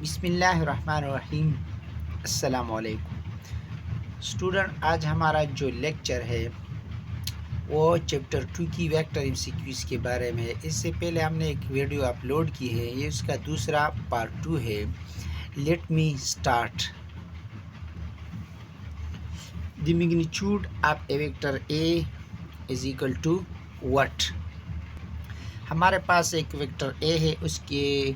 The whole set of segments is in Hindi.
बिस्मिल्लाहिर्रहमानिर्रहीम। अस्सलाम वालेकुम स्टूडेंट। आज हमारा जो लेक्चर है वो चैप्टर 2 की वेक्टर एमसीक्यूज़ के बारे में है। इससे पहले हमने एक वीडियो अपलोड की है, ये उसका दूसरा पार्ट 2 है। Let me start. The magnitude of a vector A is equal to what. हमारे पास एक वेक्टर ए है, उसके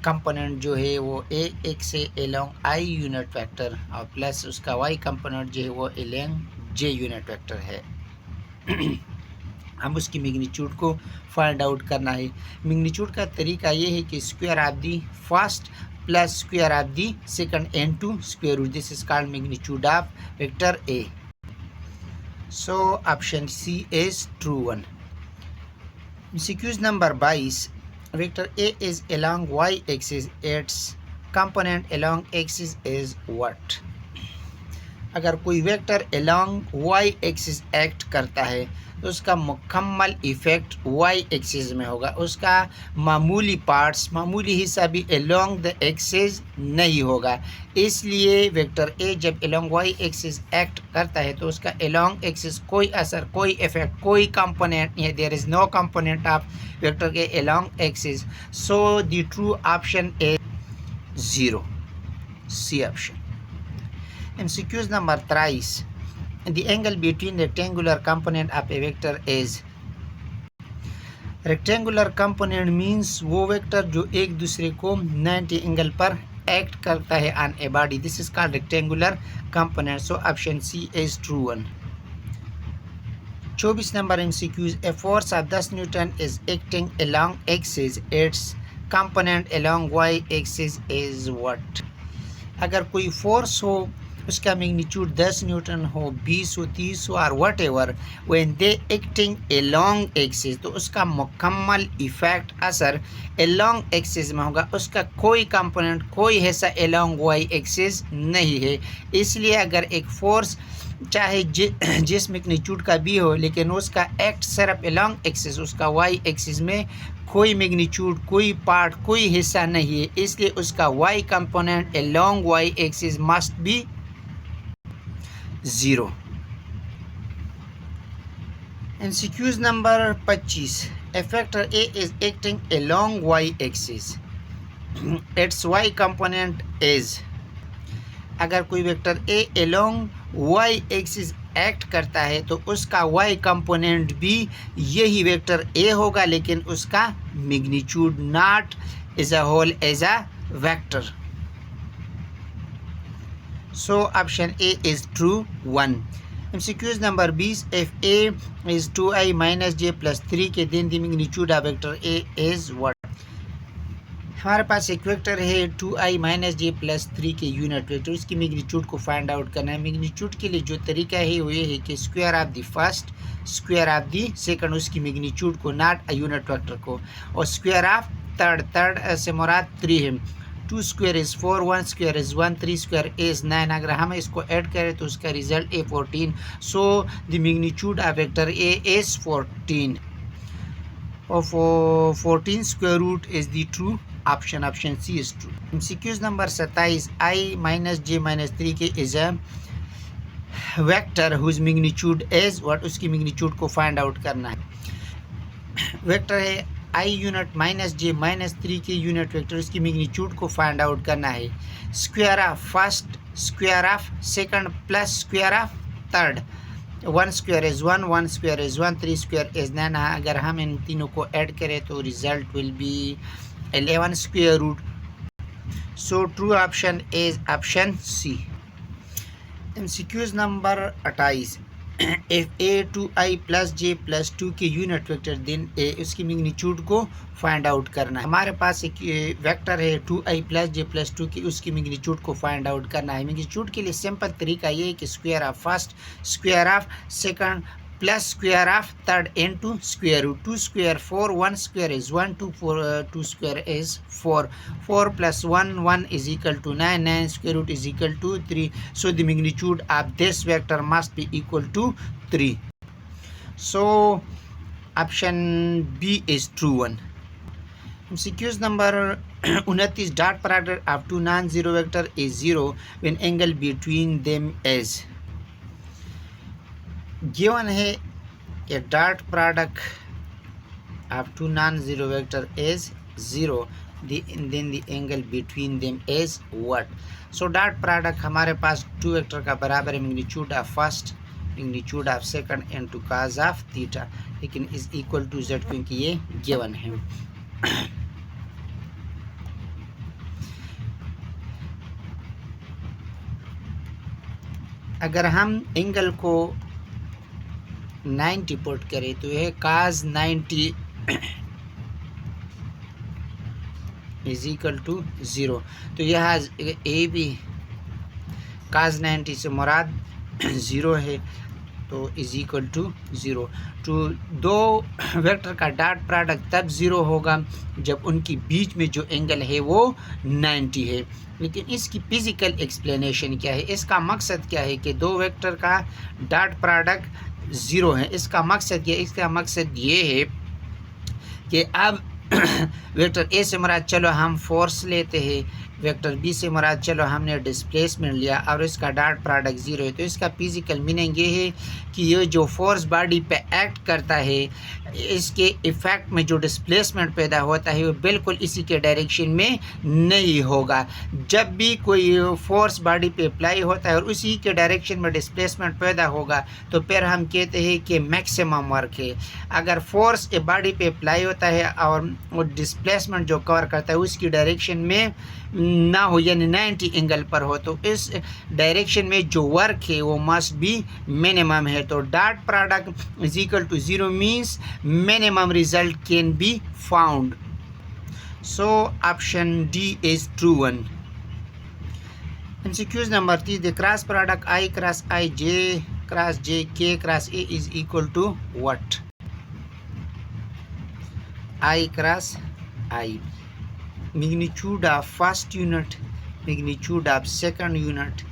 कंपोनेंट जो है वो ए एक्स से एलोंग आई यूनिट वेक्टर और प्लस उसका वाई कंपोनेंट जो है वो एलोंग जे यूनिट वेक्टर है। हम उसकी मैग्नीट्यूड को फाइंड आउट करना है। मैग्नीट्यूड का तरीका ये है कि square of the first plus square of the second into square root. This is called magnitude of vector A. So option C is true one. MCQs number 22. Vector A is along y-axis. Its component along axis is what? अगर कोई वेक्टर along y-axis एक्ट करता है तो उसका मुकम्मल इफ़ेक्ट y-axis में होगा। उसका मामूली पार्ट्स, मामूली हिस्सा भी along the axis नहीं होगा। इसलिए वेक्टर A जब along y-axis एक्ट करता है तो उसका along axis कोई असर, कोई इफ़ेक्ट, कोई कंपोनेंट नहीं है। There is no component of vector के along axis. So the true option is 0. C option. MCQs number 3. The angle between the rectangular component of a vector is. Rectangular component means वो वेक्टर जो एक दूसरे को 90 एंगल पर एक्ट करता है on a body. This is called rectangular component. So option C is true one. 24 number MCQs. A force of 10 newton is acting along axis. Its component along Y axis is what. अगर कोई फोर्स हो, उसका मैग्नीट्यूड 10 न्यूटन हो, 20 हो, 30 हो और what ever, when they acting along axis, तो उसका मुकम्मल इफेक्ट असर एलोंग एक्सिस में होगा। उसका कोई कंपोनेंट, कोई हिस्सा एलोंग वाई एक्सिस नहीं है। इसलिए अगर एक फोर्स चाहे जिस मैग्नीट्यूड का भी हो, लेकिन उसका एक्ट सिर्फ एलोंग एक्सिस, उसका वाई एक्सिस में कोई मैग्नीट्यूड, कोई पार्ट, कोई हिस्सा नहीं है, इसलिए उसका Y component along Y axis must be 0. MCQs number 25. A vector A is acting along y-axis. Its y component is. अगर कोई vector A along y-axis act करता है तो उसका y कंपोनेंट भी यही वेक्टर A होगा, लेकिन उसका magnitude not as a whole as a vector. So option A is true one. MCQs number 20. If A is 2i minus j plus 3 के then the magnitude of vector A is what? हमारे पास एक वेक्टर है 2i माइनस जे प्लस 3 के यूनिट वेक्टर, उसकी मैग्नीट्यूड को फाइंड आउट करना है। मैग्नीट्यूड के लिए जो तरीका है वो ये है कि square of the first, square of the second, उसकी मैग्नीट्यूड को, नॉट अ यूनिट वेक्टर को, और स्क्वायर ऑफ थर्ड से मुराद 3 है। 2 square is 4, 1 square is 1, 3 square is 9। अगर हम इसको ऐड करें तो उसका result A 14। So the magnitude of vector A is 14 of 14 square root is the true option. Option C is true. MCQs number 27. I minus j minus 3 के is a vector whose magnitude is what? उसकी मैग्नीट्यूड को फाइंड आउट करना है। वेक्टर है i unit minus J minus 3 K unit vector, उसकी मैग्नीट्यूड को फाइंड आउट करना है। Square of first, square of second plus square of third. 1 square is 1, 1 square is 1, 3 square is 9। अगर हम इन तीनों को ऐड करें तो result will be 11 square root. So true option is option C. MCQs number 28। If A 2i plus J plus 2 के यूनिट वेक्टर देन ए, उसकी मैग्नीट्यूड को फाइंड आउट करना है। हमारे पास एक वेक्टर है 2i प्लस जे प्लस 2 की, उसकी मैग्नीट्यूड को फाइंड आउट करना है। मैग्नीट्यूड के लिए सिंपल तरीका ये है कि square of first, square of second plus square of third into square root. 2 square 4, 1 square is 1, 2 square is 4, 4 plus 1, 1 is equal to 9, 9 square root is equal to 3। So the magnitude of this vector must be equal to 3. So option B is true one. MCQs number 29 dot product of two non-zero vector is 0 when angle between them is given है a dot product of two non-zero vector is 0 then the angle between them is what? So dot product हमारे पास two vector का बराबर है magnitude of first magnitude of second into cos of theta, लेकिन is equal to z क्योंकि ये given है। अगर हम एंगल को 90 पुट करें तो यह cos 90 इज इक्वल टू 0। तो यह ए बी cos 90 से मुराद 0 है, तो इज इक्वल टू 0। तो दो वेक्टर का डॉट प्रोडक्ट तब 0 होगा जब उनकी बीच में जो एंगल है वो 90 है। लेकिन इसकी फिजिकल एक्सप्लेनेशन क्या है, इसका मकसद क्या है कि दो वेक्टर का डॉट प्रोडक्ट 0 है। इसका मकसद ये है कि अब वेक्टर ए से मुराद चलो हम फोर्स लेते हैं, वेक्टर बी से मुराद चलो हमने डिस्प्लेसमेंट लिया और इसका डॉट प्रोडक्ट 0 है। तो इसका फिजिकल मीनिंग ये है कि ये जो फोर्स बॉडी पे एक्ट करता है इसके इफ़ेक्ट में जो डिस्प्लेसमेंट पैदा होता है वो बिल्कुल इसी के डायरेक्शन में नहीं होगा। जब भी कोई फोर्स बॉडी पे अप्लाई होता है और उसी के डायरेक्शन में डिस्प्लेसमेंट पैदा होगा तो फिर हम कहते हैं कि मैक्सिमम वर्क है। अगर फोर्स ए बॉडी पे अप्लाई होता है और वो डिस्प्लेसमेंट जो कवर करता है उसकी डायरेक्शन में ना हो यानी 90 एंगल पर हो तो इस डायरेक्शन में जो वर्क है वो मस्ट बी मिनिमम है। तो dot product is equal to 0 means minimum result can be found. So option D is true one. MCQs number 3, the cross product I cross I, J cross J, K cross A is equal to what? I cross I, magnitude of first unit, magnitude of second unit,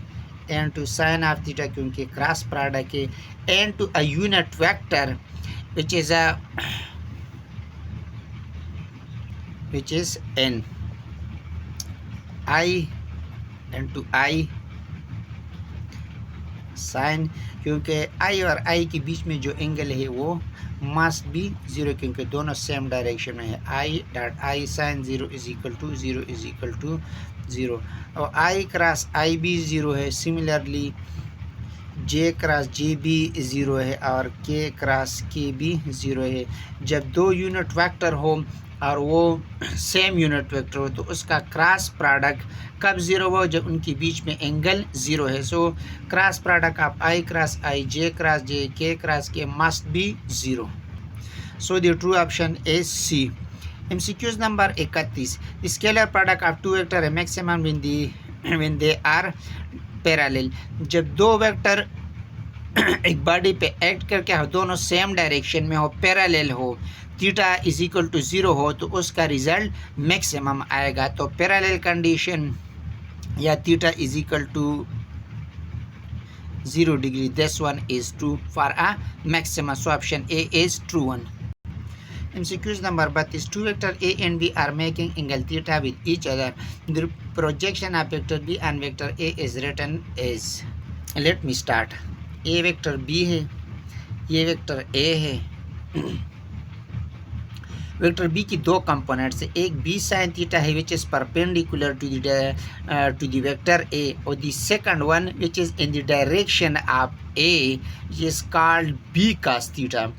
and to sin of theta क्योंकि cross product है, and to a unit vector which is n I into I sin, क्योंकि I और I के बीच में जो एंगल है वो मस्ट बी 0 क्योंकि दोनों सेम डायरेक्शन में है। I dot I sin 0 is equal to 0 is equal to 0 और I क्रॉस I भी 0 है। सिमिलरली J क्रॉस J भी 0 है और K क्रॉस K भी 0 है। जब दो यूनिट वेक्टर हो और वो सेम यूनिट वेक्टर हो तो उसका क्रॉस प्रोडक्ट कब 0 हो, जब उनके बीच में एंगल 0 है। So cross product of I cross I, J cross J, K cross K must be 0। So the true option is C। MCQs number 31, scalar product of two vector है maximum when they are parallel. जब दो वेक्टर एक बॉडी पे एक्ट करके हो, दोनों सेम डायरेक्शन में हो, पैरेलल हो, थीटा इज इक्वल टू 0 हो तो उसका रिजल्ट मैक्सिमम आएगा। तो पैरेलल कंडीशन या theta is equal to 0 degree, this one is true for a maximum. So option A is true one. MCQs number 32, two vector A and B are making angle theta with each other. The projection of vector B and vector A is written as, let me start. A vector B है, ये vector A है। वेक्टर बी की दो कंपोनेंट्स है, एक बी साइन थीटा है which is perpendicular to the vector A और the second one which is in the direction of A which is called B cos theta.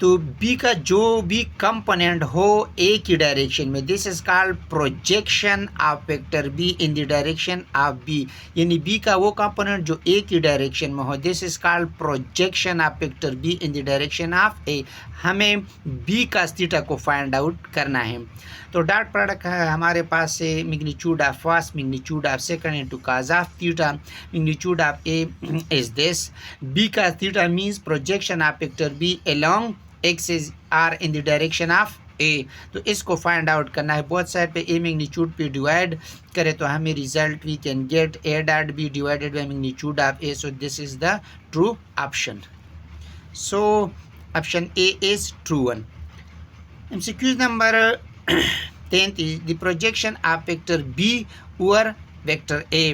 तो बी का जो भी कंपोनेंट हो ए की डायरेक्शन में, this is called projection of vector B in the direction of B, यानी बी का वो कंपोनेंट जो ए की डायरेक्शन में हो, this is called projection of vector B in the direction of A. हमें बी का थीटा को फाइंड आउट करना है। तो डॉट प्रोडक्ट है हमारे पास से magnitude of first, magnitude of second into cos of theta, magnitude of A is this, B का theta means projection of vector B along axis or in the direction of A. तो इसको फाइंड आउट करना है, बोथ साइड पे ए मैग्नीट्यूड पे डिवाइड करें तो हमें result we can get A dot B divided by magnitude of A. So this is the true option. So option A is true one. MCQ number 10th is the projection of vector B over vector A.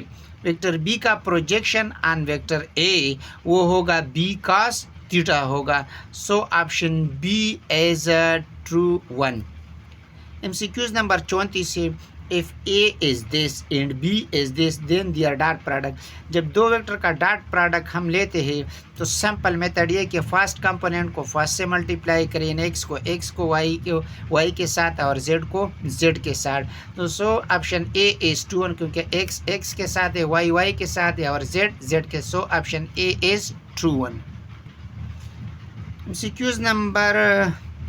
Vector B का प्रोजेक्शन ऑन वेक्टर A वो होगा B cos थीटा होगा. So option B is a true one. MCQs number 20 से if A is this and B is this then their dot product. जब दो वेक्टर का डॉट प्रोडक्ट हम लेते हैं तो सिंपल मेथड ये कि फर्स्ट कंपोनेंट को फर्स्ट से मल्टीप्लाई करें, एक्स को वाई के साथ और जेड को जेड के साथ. तो सो option A is true one क्योंकि एक्स के साथ है, वाई के साथ है और जेड के. सो option A is true one. MCQs number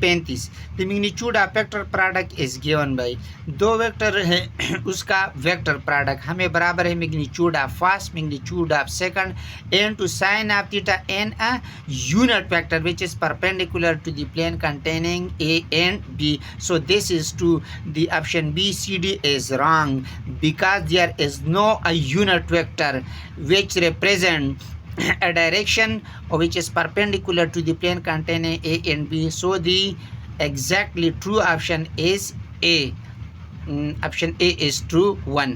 35. The magnitude of vector product is given by. दो वेक्टर है उसका वेक्टर प्रोडक्ट हमें बराबर है magnitude of first, magnitude of second, and to sine of theta n a unit vector which is perpendicular to the plane containing A and B. So this is true. The option B, C, D is wrong because there is no a unit vector which represent a direction which is perpendicular to the plane containing A and B. So the exactly true option is A. Option A is true one.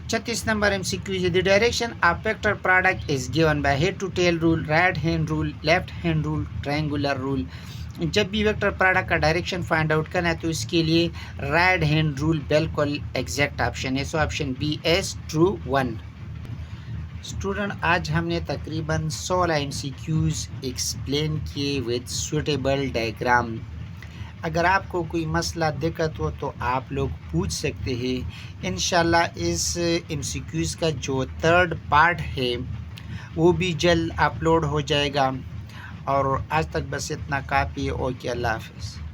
36 number MCQ is the direction of vector product is given by head to tail rule, right hand rule, left hand rule, triangular rule. जब भी वेक्टर प्रोडक्ट का डायरेक्शन फाइंड आउट करना है तो इसके लिए राइट हैंड रूल बिल्कुल एग्जैक्ट ऑप्शन है. So option B is true one. Student आज हमने तकरीबन 16 MCQs एक्सप्लेन किए विद सूटेबल डायग्राम. अगर आपको कोई मसला दिक्कत हो तो आप लोग पूछ सकते हैं. इंशाल्लाह इस MCQs का जो थर्ड पार्ट है वो भी जल्द अपलोड हो जाएगा. और आज तक बस इतना काफ़ी है. ओके, अल्लाह हाफ़िज़.